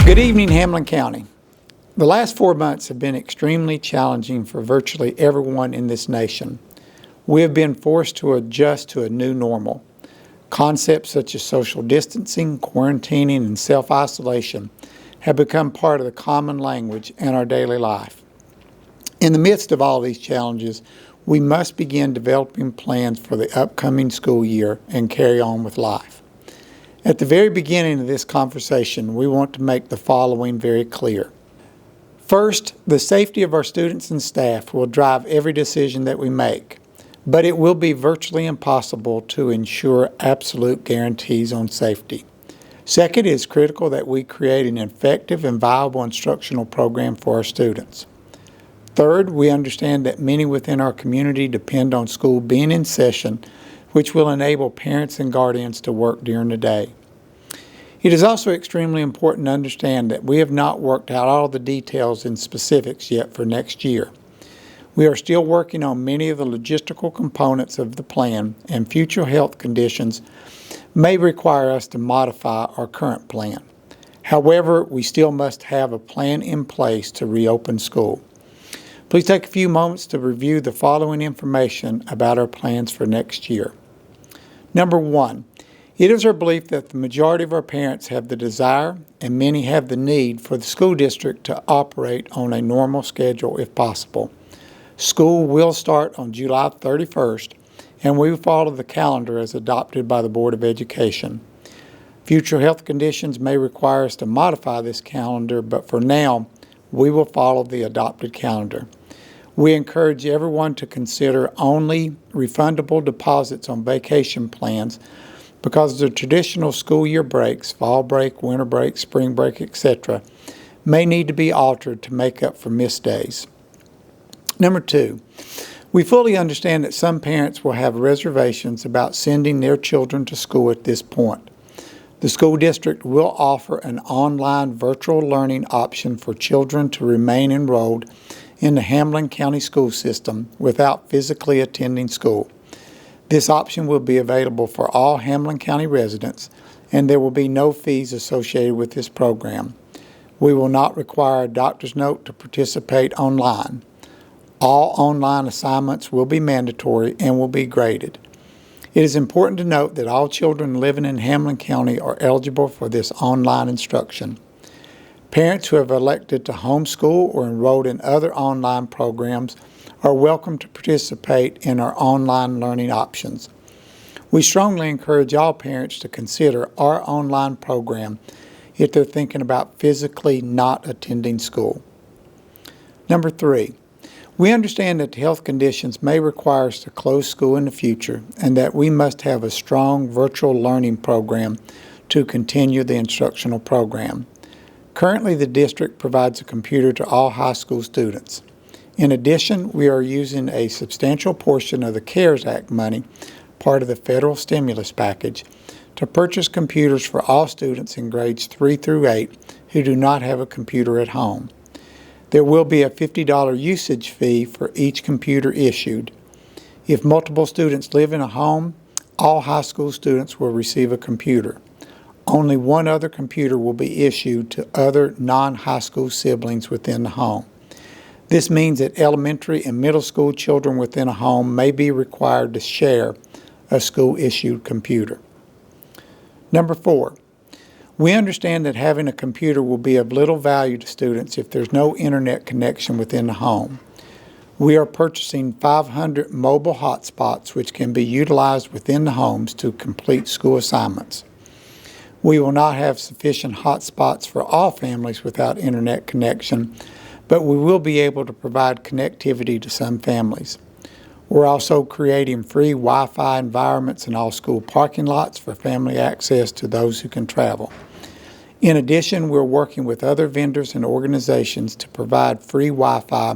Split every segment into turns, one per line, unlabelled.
Good evening, Hamlin County. The last 4 months have been extremely challenging for virtually everyone in this nation. We have been forced to adjust to a new normal. Concepts such as social distancing, quarantining, and self-isolation have become part of the common language in our daily life. In the midst of all these challenges, we must begin developing plans for the upcoming school year and carry on with life. At the very beginning of this conversation, we want to make the following very clear. First, the safety of our students and staff will drive every decision that we make, but it will be virtually impossible to ensure absolute guarantees on safety. Second, it is critical that we create an effective and viable instructional program for our students. Third, we understand that many within our community depend on school being in session, which will enable parents and guardians to work during the day. It is also extremely important to understand that we have not worked out all the details and specifics yet for next year. We are still working on many of the logistical components of the plan, and future health conditions may require us to modify our current plan. However, we still must have a plan in place to reopen school. Please take a few moments to review the following information about our plans for next year. Number one, it is our belief that the majority of our parents have the desire and many have the need for the school district to operate on a normal schedule if possible. School will start on July 31st, and we will follow the calendar as adopted by the Board of Education. Future health conditions may require us to modify this calendar, but for now, we will follow the adopted calendar. We encourage everyone to consider only refundable deposits on vacation plans because the traditional school year breaks, fall break, winter break, spring break, etc., may need to be altered to make up for missed days. Number two, we fully understand that some parents will have reservations about sending their children to school at this point. The school district will offer an online virtual learning option for children to remain enrolled in the Hamlin County school system without physically attending school. This option will be available for all Hamlin County residents, and there will be no fees associated with this program. We will not require a doctor's note to participate online. All online assignments will be mandatory and will be graded. It is important to note that all children living in Hamlin County are eligible for this online instruction. Parents who have elected to homeschool or enrolled in other online programs are welcome to participate in our online learning options. We strongly encourage all parents to consider our online program if they're thinking about physically not attending school. Number three, we understand that the health conditions may require us to close school in the future and that we must have a strong virtual learning program to continue the instructional program. Currently, the district provides a computer to all high school students. In addition, we are using a substantial portion of the CARES Act money, part of the federal stimulus package, to purchase computers for all students in grades 3 through 8 who do not have a computer at home. There will be a $50 usage fee for each computer issued. If multiple students live in a home, all high school students will receive a computer. Only one other computer will be issued to other non-high school siblings within the home. This means that elementary and middle school children within a home may be required to share a school-issued computer. Number four, we understand that having a computer will be of little value to students if there's no internet connection within the home. We are purchasing 500 mobile hotspots which can be utilized within the homes to complete school assignments. We will not have sufficient hotspots for all families without internet connection, but we will be able to provide connectivity to some families. We're also creating free Wi-Fi environments in all school parking lots for family access to those who can travel. In addition, we're working with other vendors and organizations to provide free Wi-Fi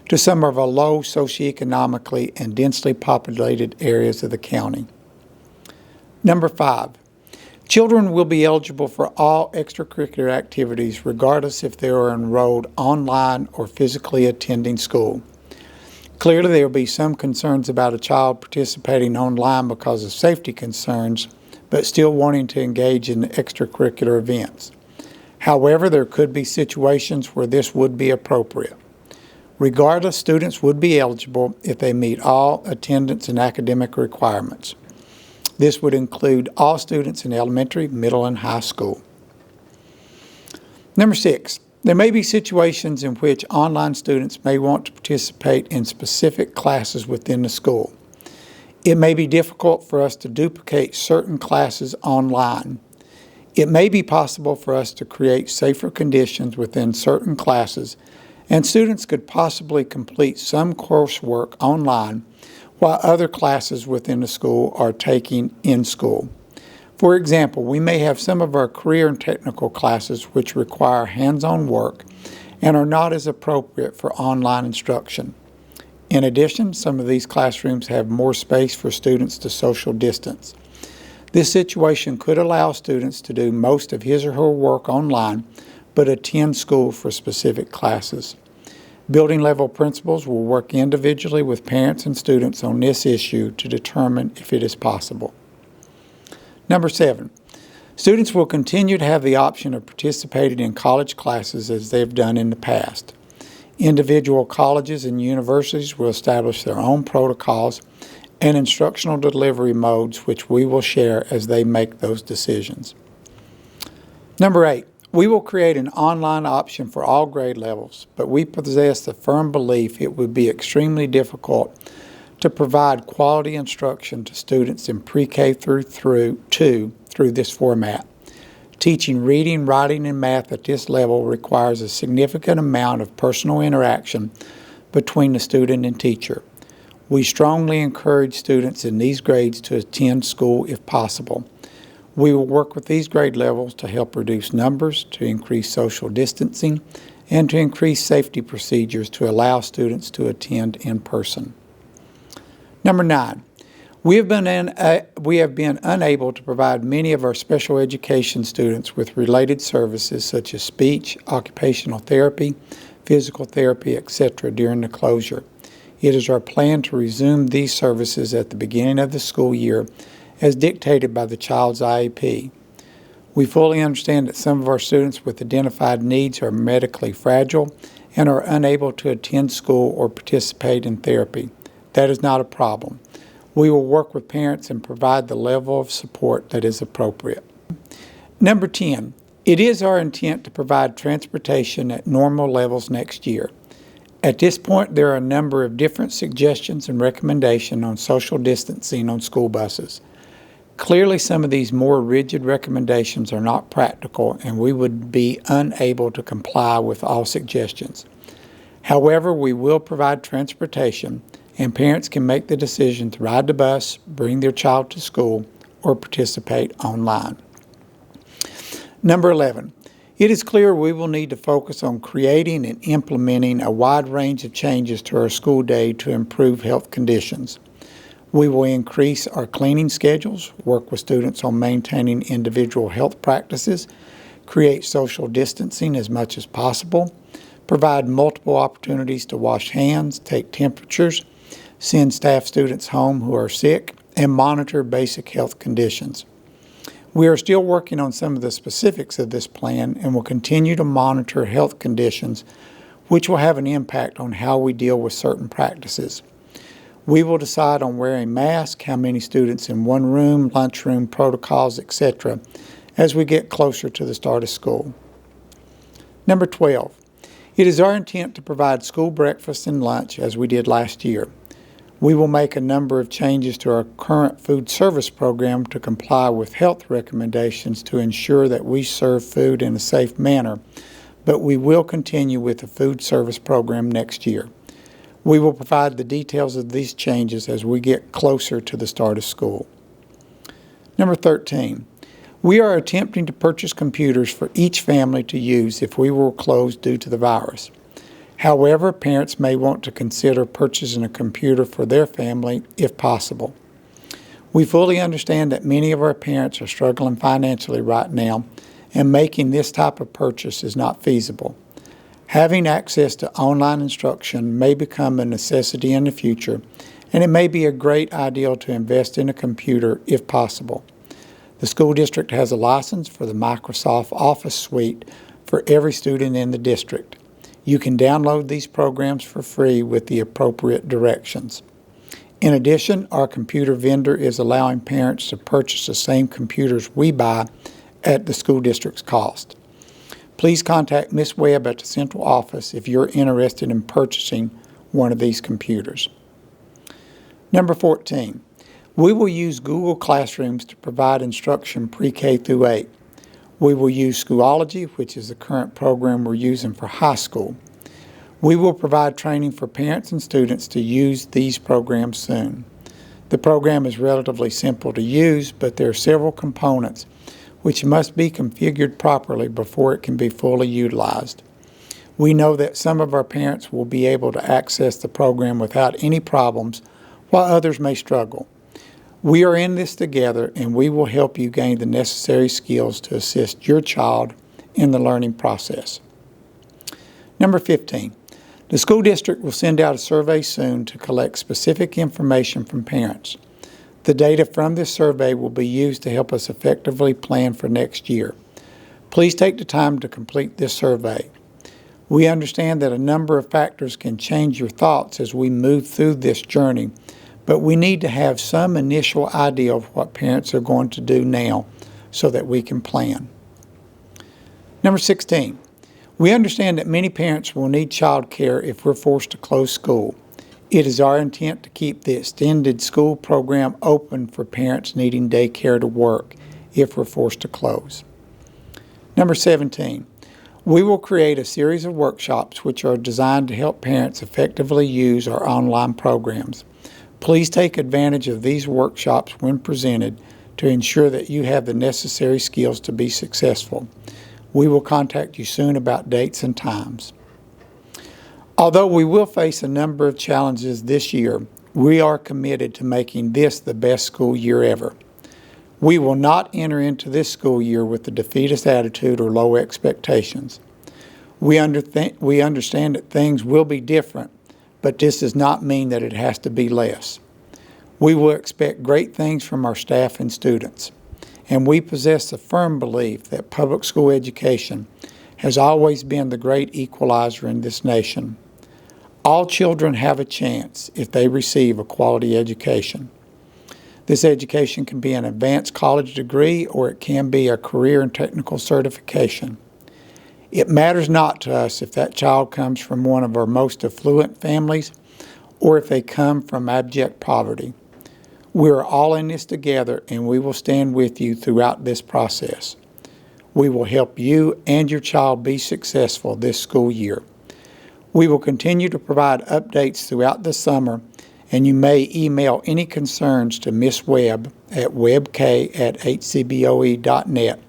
to some of our low socioeconomically and densely populated areas of the county. Number five, children will be eligible for all extracurricular activities regardless if they are enrolled online or physically attending school. Clearly, there will be some concerns about a child participating online because of safety concerns, but still wanting to engage in extracurricular events. However, there could be situations where this would be appropriate. Regardless, students would be eligible if they meet all attendance and academic requirements. This would include all students in elementary, middle, and high school. Number 6, there may be situations in which online students may want to participate in specific classes within the school. It may be difficult for us to duplicate certain classes online. It may be possible for us to create safer conditions within certain classes, and students could possibly complete some coursework online while other classes within the school are taken in school. For example, we may have some of our career and technical classes which require hands-on work and are not as appropriate for online instruction. In addition, some of these classrooms have more space for students to social distance. This situation could allow students to do most of his or her work online, but attend school for specific classes. Building level principals will work individually with parents and students on this issue to determine if it is possible. Number 7, students will continue to have the option of participating in college classes as they have done in the past. Individual colleges and universities will establish their own protocols and instructional delivery modes, which we will share as they make those decisions. Number 8, we will create an online option for all grade levels, but we possess the firm belief it would be extremely difficult to provide quality instruction to students in pre-K through this format. Teaching reading, writing, and math at this level requires a significant amount of personal interaction between the student and teacher. We strongly encourage students in these grades to attend school if possible. We will work with these grade levels to help reduce numbers, to increase social distancing, and to increase safety procedures to allow students to attend in person. Number 9, we have been unable to provide many of our special education students with related services such as speech, occupational therapy, physical therapy, etc. during the closure. It is our plan to resume these services at the beginning of the school year as dictated by the child's IEP. We fully understand that some of our students with identified needs are medically fragile and are unable to attend school or participate in therapy. That is not a problem. We will work with parents and provide the level of support that is appropriate. Number 10, it is our intent to provide transportation at normal levels next year. At this point, there are a number of different suggestions and recommendations on social distancing on school buses. Clearly, some of these more rigid recommendations are not practical, and we would be unable to comply with all suggestions. However, we will provide transportation, and parents can make the decision to ride the bus, bring their child to school, or participate online. Number 11, it is clear we will need to focus on creating and implementing a wide range of changes to our school day to improve health conditions. We will increase our cleaning schedules, work with students on maintaining individual health practices, create social distancing as much as possible, provide multiple opportunities to wash hands, take temperatures, send staff students home who are sick, and monitor basic health conditions. We are still working on some of the specifics of this plan and will continue to monitor health conditions, which will have an impact on how we deal with certain practices. We will decide on wearing masks, how many students in one room, lunchroom protocols, etc., as we get closer to the start of school. Number 12, it is our intent to provide school breakfast and lunch as we did last year. We will make a number of changes to our current food service program to comply with health recommendations to ensure that we serve food in a safe manner, but we will continue with the food service program next year. We will provide the details of these changes as we get closer to the start of school. Number 13, we are attempting to purchase computers for each family to use if we were closed due to the virus. However, parents may want to consider purchasing a computer for their family if possible. We fully understand that many of our parents are struggling financially right now, and making this type of purchase is not feasible. Having access to online instruction may become a necessity in the future, and it may be a great idea to invest in a computer if possible. The school district has a license for the Microsoft Office suite for every student in the district. You can download these programs for free with the appropriate directions. In addition, our computer vendor is allowing parents to purchase the same computers we buy at the school district's cost. Please contact Ms. Webb at the central office if you're interested in purchasing one of these computers. Number 14, we will use Google Classrooms to provide instruction pre-K through 8. We will use Schoology, which is the current program we're using for high school. We will provide training for parents and students to use these programs soon. The program is relatively simple to use, but there are several components which must be configured properly before it can be fully utilized. We know that some of our parents will be able to access the program without any problems, while others may struggle. We are in this together, and we will help you gain the necessary skills to assist your child in the learning process. Number 15, the school district will send out a survey soon to collect specific information from parents. The data from this survey will be used to help us effectively plan for next year. Please take the time to complete this survey. We understand that a number of factors can change your thoughts as we move through this journey, but we need to have some initial idea of what parents are going to do now so that we can plan. Number 16, we understand that many parents will need child care if we're forced to close school. It is our intent to keep the extended school program open for parents needing daycare to work if we're forced to close. Number 17, we will create a series of workshops which are designed to help parents effectively use our online programs. Please take advantage of these workshops when presented to ensure that you have the necessary skills to be successful. We will contact you soon about dates and times. Although we will face a number of challenges this year, we are committed to making this the best school year ever. We will not enter into this school year with a defeatist attitude or low expectations. We understand that things will be different, but this does not mean that it has to be less. We will expect great things from our staff and students, and we possess a firm belief that public school education has always been the great equalizer in this nation. All children have a chance if they receive a quality education. This education can be an advanced college degree or it can be a career and technical certification. It matters not to us if that child comes from one of our most affluent families or if they come from abject poverty. We are all in this together, and we will stand with you throughout this process. We will help you and your child be successful this school year. We will continue to provide updates throughout the summer, and you may email any concerns to Ms. Webb at webk@hcboe.net,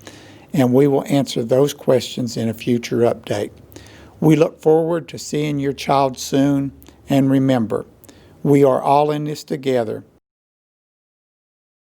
and we will answer those questions in a future update. We look forward to seeing your child soon, and remember, we are all in this together,